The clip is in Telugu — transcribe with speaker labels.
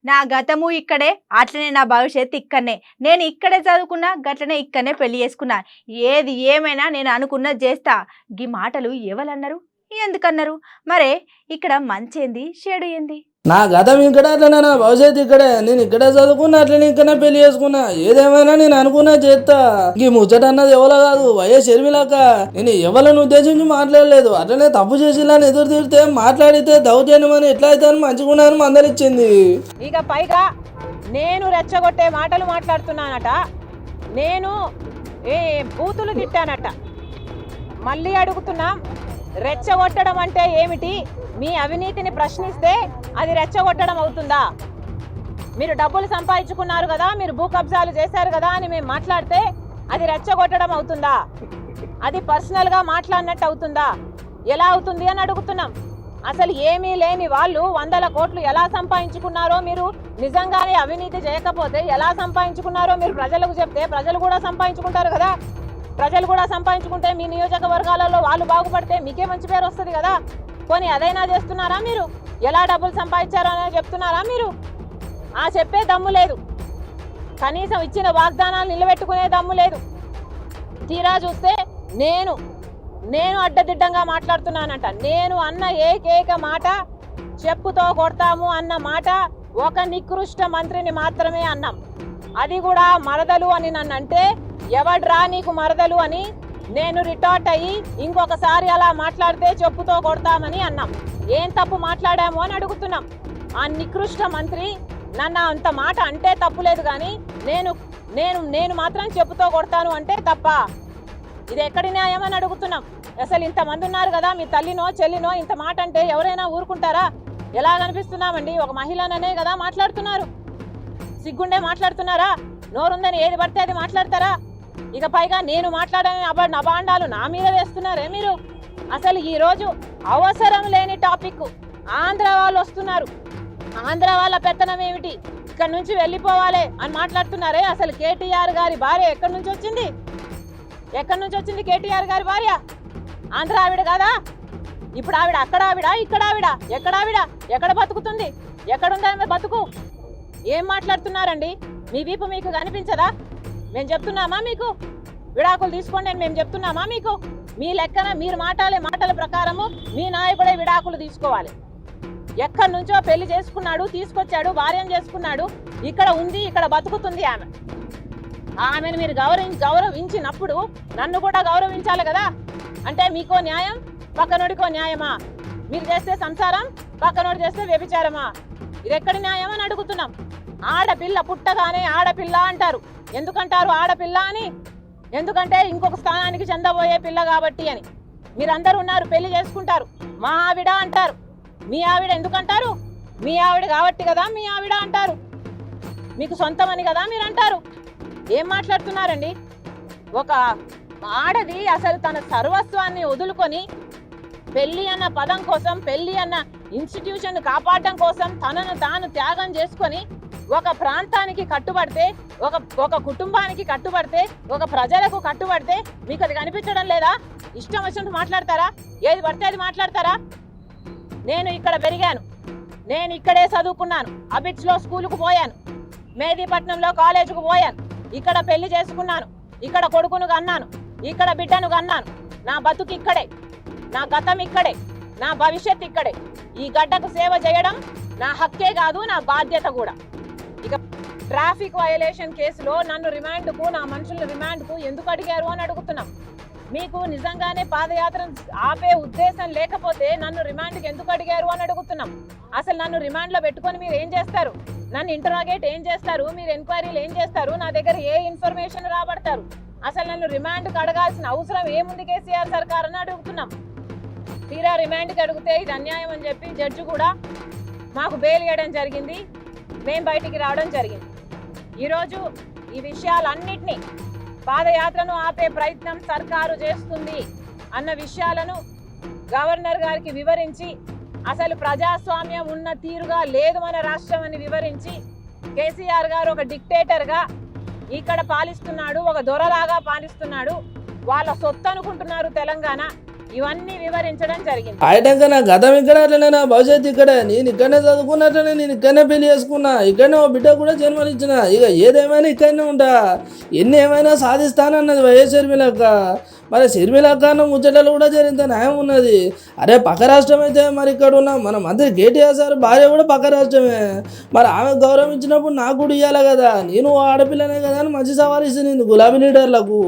Speaker 1: నా గతము ఇక్కడే, అట్లనే నా భవిష్యత్తు ఇక్కడనే. నేను ఇక్కడే చదువుకున్నా, గట్లనే ఇక్కడనే పెళ్లి చేసుకున్నా. ఏది ఏమైనా నేను అనుకున్నది చేస్తా. గీ మాటలు ఎవరన్నారు, ఎందుకన్నారు? మరే ఇక్కడ మంచేంది, చెడు ఏంది?
Speaker 2: నా గతం ఇక్కడ అట్లనే, నా భవిష్యత్తు ఇక్కడే. నేను ఇక్కడే చదువుకున్నా, అట్లనే ఇక్కడనే పెళ్లి చేసుకున్నా. ఏదేమైనా నేను అనుకున్నా చేస్తా. ఈ ముచ్చట అన్నది ఎవరో కాదు, వైఎస్ షర్మిలక్క. నేను ఎవరిని ఉద్దేశించి మాట్లాడలేదు. అట్లనే తప్పు చేసిల్లని ఎదురు తిరిగితే మాట్లాడితే దౌర్జన్యం అని ఎట్లా అయితే అని మంచిగున్నాను మందలిచ్చింది.
Speaker 3: ఇక పైగా నేను రెచ్చగొట్టే మాటలు మాట్లాడుతున్నానట, నేను బూతులు తిట్టానట. మళ్ళీ అడుగుతున్నాం, రెచ్చగొట్టడం అంటే ఏమిటి? మీ అవినీతిని ప్రశ్నిస్తే అది రెచ్చగొట్టడం అవుతుందా? మీరు డబ్బులు సంపాదించుకున్నారు కదా, మీరు భూ కబ్జాలు చేశారు కదా అని మేము మాట్లాడితే అది రెచ్చగొట్టడం అవుతుందా? అది పర్సనల్గా మాట్లాడినట్టు అవుతుందా? ఎలా అవుతుంది అని అడుగుతున్నాం. అసలు ఏమీ లేని వాళ్ళు 100 కోట్లు ఎలా సంపాదించుకున్నారో, మీరు నిజంగానే అవినీతి చేయకపోతే ఎలా సంపాదించుకున్నారో మీరు ప్రజలకు చెప్తే ప్రజలు కూడా సంపాదించుకుంటారు కదా. ప్రజలు కూడా సంపాదించుకుంటే మీ నియోజకవర్గాలలో వాళ్ళు బాగుపడితే మీకే మంచి పేరు వస్తుంది కదా. పోనీ అదైనా చేస్తున్నారా? మీరు ఎలా డబ్బులు సంపాదించారో అనేది చెప్తున్నారా? మీరు చెప్పే దమ్ము లేదు, కనీసం ఇచ్చిన వాగ్దానాలు నిలబెట్టుకునే దమ్ము లేదు. తీరా చూస్తే నేను అడ్డదిడ్డంగా మాట్లాడుతున్నానంట. నేను అన్న ఏకైక మాట చెప్పుతో కొడతాము అన్న మాట ఒక నికృష్ట మంత్రిని మాత్రమే అన్నాం. అది కూడా మరదలు అని నన్ను అంటే, ఎవడ్రా నీకు మరదలు అని నేను రిటార్ట్ అయ్యి ఇంకొకసారి అలా మాట్లాడితే చెప్పుతో కొడతామని అన్నాం. ఏం తప్పు మాట్లాడాము అని అడుగుతున్నాం. ఆ నికృష్ట మంత్రి నన్ను అంత మాట అంటే తప్పులేదు, కానీ నేను మాత్రం చెప్పుతో కొడతాను అంటే తప్ప? ఇది ఎక్కడి న్యాయం అని అడుగుతున్నాం. అసలు ఇంతమంది ఉన్నారు కదా, మీ తల్లినో చెల్లినో ఇంత మాట అంటే ఎవరైనా ఊరుకుంటారా? ఎలా కనిపిస్తున్నామండి? ఒక మహిళననే కదా మాట్లాడుతున్నారు. సిగ్గుండే మాట్లాడుతున్నారా? నోరుందని ఏది పడితే అది మాట్లాడతారా? ఇక పైగా నేను మాట్లాడని అబాండాలు నా మీద వేస్తున్నారే మీరు. అసలు ఈరోజు అవసరం లేని టాపిక్ ఆంధ్ర వాళ్ళు వస్తున్నారు. ఆంధ్ర వాళ్ళ పెత్తనం ఏమిటి, ఇక్కడ నుంచి వెళ్ళిపోవాలి అని మాట్లాడుతున్నారే. అసలు కేటీఆర్ గారి భార్య ఎక్కడి నుంచి వచ్చింది? కేటీఆర్ గారి భార్య ఆంధ్ర ఆవిడ కాదా? ఇప్పుడు ఆవిడ అక్కడ ఆవిడ, ఇక్కడ ఆవిడ, ఎక్కడ బతుకుతుంది? ఎక్కడుందా బతుకు? ఏం మాట్లాడుతున్నారండి? మీ వీపు మీకు కనిపించదా? మేము చెప్తున్నామా మీకు విడాకులు తీసుకోండి అని? మేము చెప్తున్నామా మీకు? మీ లెక్కన మీరు మాటల ప్రకారము మీ నాయకుడే విడాకులు తీసుకోవాలి. ఎక్కడి నుంచో పెళ్లి చేసుకున్నాడు, తీసుకొచ్చాడు, భార్యను చేసుకున్నాడు, ఇక్కడ ఉంది, ఇక్కడ బతుకుతుంది ఆమెను మీరు గౌరవించినప్పుడు నన్ను కూడా గౌరవించాలి కదా. అంటే మీకో న్యాయం, పక్కనోడికో న్యాయమా? మీరు చేస్తే సంసారం, పక్కనోడు చేస్తే వ్యభిచారమా? ఇది ఎక్కడి న్యాయం అని అడుగుతున్నాం. ఆడపిల్ల పుట్టగానే ఆడపిల్ల అంటారు. ఎందుకంటారు ఆడపిల్ల అని? ఎందుకంటే ఇంకొక స్థానానికి చెందబోయే పిల్ల కాబట్టి అని. మీరందరూ ఉన్నారు, పెళ్లి చేసుకుంటారు, మా ఆవిడ అంటారు. మీ ఆవిడ ఎందుకంటారు? మీ ఆవిడ కాబట్టి కదా మీ ఆవిడ అంటారు. మీకు సొంతమని కదా మీరు అంటారు. ఏం మాట్లాడుతున్నారండి? ఒక ఆడది అసలు తన సర్వస్వాన్ని వదులుకొని పెళ్లి అన్న పదం కోసం, పెళ్లి అన్న ఇన్స్టిట్యూషన్ కాపాడడం కోసం తనను తాను త్యాగం చేసుకొని ఒక ప్రాంతానికి కట్టుబడితే, ఒక కుటుంబానికి కట్టుబడితే, ఒక ప్రజలకు కట్టుబడితే మీకు అది కనిపించడం లేదా? ఇష్టం వచ్చినట్టు మాట్లాడతారా? ఏది పడితే అది మాట్లాడతారా? నేను ఇక్కడ పెరిగాను, నేను ఇక్కడే చదువుకున్నాను, అబిడ్స్లో స్కూలుకు పోయాను, మేదీపట్నంలో కాలేజీకు పోయాను, ఇక్కడ పెళ్లి చేసుకున్నాను, ఇక్కడ కొడుకును కన్నాను, ఇక్కడ బిడ్డను కన్నాను. నా బతుకు ఇక్కడే, నా గతం ఇక్కడే, నా భవిష్యత్ ఇక్కడే. ఈ గడ్డకు సేవ చేయడం నా హక్కే కాదు, నా బాధ్యత కూడా. ఇక ట్రాఫిక్ వయలేషన్ కేసులో నన్ను రిమాండ్కు, నా మనుషులను రిమాండ్కు ఎందుకు అడిగారు అని అడుగుతున్నాం. మీకు నిజంగానే పాదయాత్ర ఆపే ఉద్దేశం లేకపోతే నన్ను రిమాండ్కి ఎందుకు అడిగారు అని అడుగుతున్నాం. అసలు నన్ను రిమాండ్లో పెట్టుకొని మీరు ఏం చేస్తారు? నన్ను ఇంటరాగేట్ ఏం చేస్తారు? మీరు ఎంక్వైరీలు ఏం చేస్తారు? నా దగ్గర ఏ ఇన్ఫర్మేషన్ రాబడతారు? అసలు నన్ను రిమాండ్కి అడగాల్సిన అవసరం ఏముంది కేసీఆర్ సర్కార్ అని అడుగుతున్నాం. తీరా రిమాండ్కి అడిగితే ఇది అన్యాయం అని చెప్పి జడ్జి కూడా మాకు బెయిల్ ఇవ్వడం జరిగింది, మేము బయటికి రావడం జరిగింది. ఈరోజు ఈ విషయాలన్నిటినీ, పాదయాత్రను ఆపే ప్రయత్నం సర్కారు చేస్తుంది అన్న విషయాలను గవర్నర్ గారికి వివరించి, అసలు ప్రజాస్వామ్యం ఉన్న తీరుగా లేదు మన రాష్ట్రం అని వివరించి, కేసీఆర్ గారు ఒక డిక్టేటర్గా ఇక్కడ పాలిస్తున్నాడు, ఒక దొరలాగా పాలిస్తున్నాడు, వాళ్ళ సొత్తు అనుకుంటున్నారు తెలంగాణ, ఇవన్నీ వివరించడం జరిగింది.
Speaker 2: ఆయటంక నా గతం ఇక్కడ అట్లనే నా భవిష్యత్తు ఇక్కడే, నేను ఇక్కడనే చదువుకున్నట్లనే నేను ఇక్కడనే పెళ్లి చేసుకున్నా, ఇక్కడనే ఓ బిడ్డ కూడా జన్మనిచ్చిన, ఇక ఏదేమైనా ఇక్కడనే ఉంటా, ఎన్ని ఏమైనా సాధిస్తానన్నది వైఎస్ షర్మిలక్క. మరి షర్మిలక్క అన్న ముచ్చటలు కూడా జరిగితే న్యాయం ఉన్నది. అరే పక్క రాష్ట్రం అయితే మరి ఇక్కడ ఉన్న మన మంత్రి కేటీఆర్ సార్ భార్య కూడా పక్క రాష్ట్రమే, మరి ఆమె గౌరవం ఇచ్చినప్పుడు నాకు కూడా ఇవ్వాలి కదా, నేను ఆడపిల్లనే కదా అని మంచి సవాల్ ఇస్తుంది గులాబీ లీడర్లకు.